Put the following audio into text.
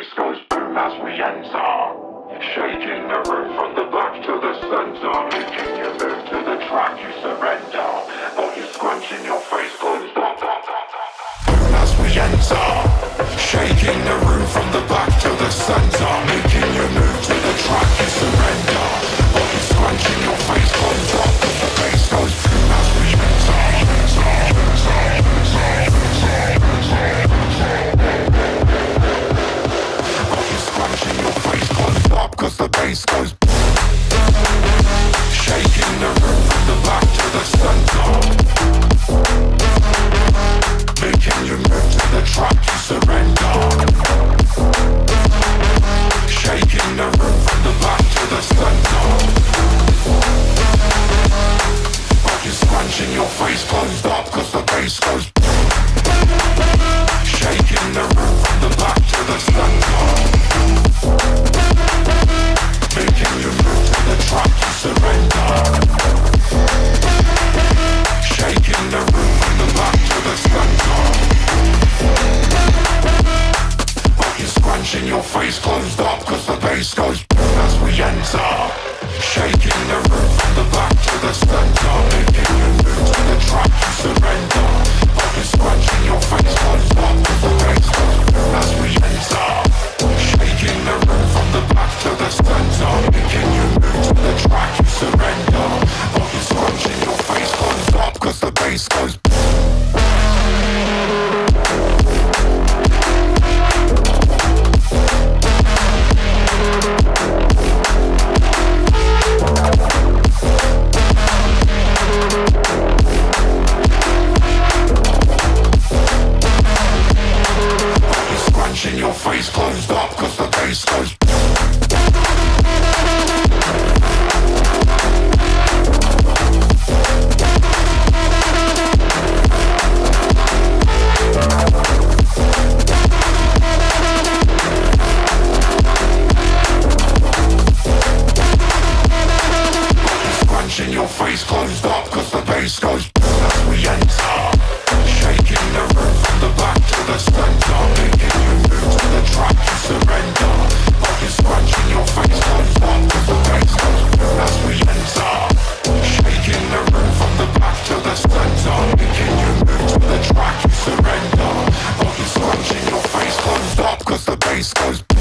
bass goes boom as we enter. Shaking the room from the back to the center. Making you move to the track, you surrender. Body scrunching your face goes boom as we enter. Shaking the room from the back to the center. Making you move to the track, you surrender. Body scrunching your face goes boom. The bass goes boom as we enter. Scrunching your face closed up cause the bass goes. Shaking the room from the back to the center. Making you move to the track, you surrender. Shaking the room from the back to the center. Body scrunching your face closed up cause the bass goes. Shaking the room from the back to the center. Making you move to the track, you surrender. Shaking the room from the back to the center. Body scrunching your face closed up cause the bass goes as we enter. Shaking the room from the back to the center. Making you move to the track, you surrender. Body scrunching your face closed up cause the bass goes as we enter. Shaking the room from the back to the center. Making you move to the track, you surrender. Body scrunching your face closed up cause the bass goes. Your face closed up cause the bass goes. Scrunching your face closed up cause the bass goes as we enter. Shaking the room from the back to the center. Making you move to the track, you surrender. Body scrunching your face closed up cause the bass goes as we enter. Shaking the room from the back to the center. Making you move to the track, you surrender. Body scrunching your face closed up cause the bass goes.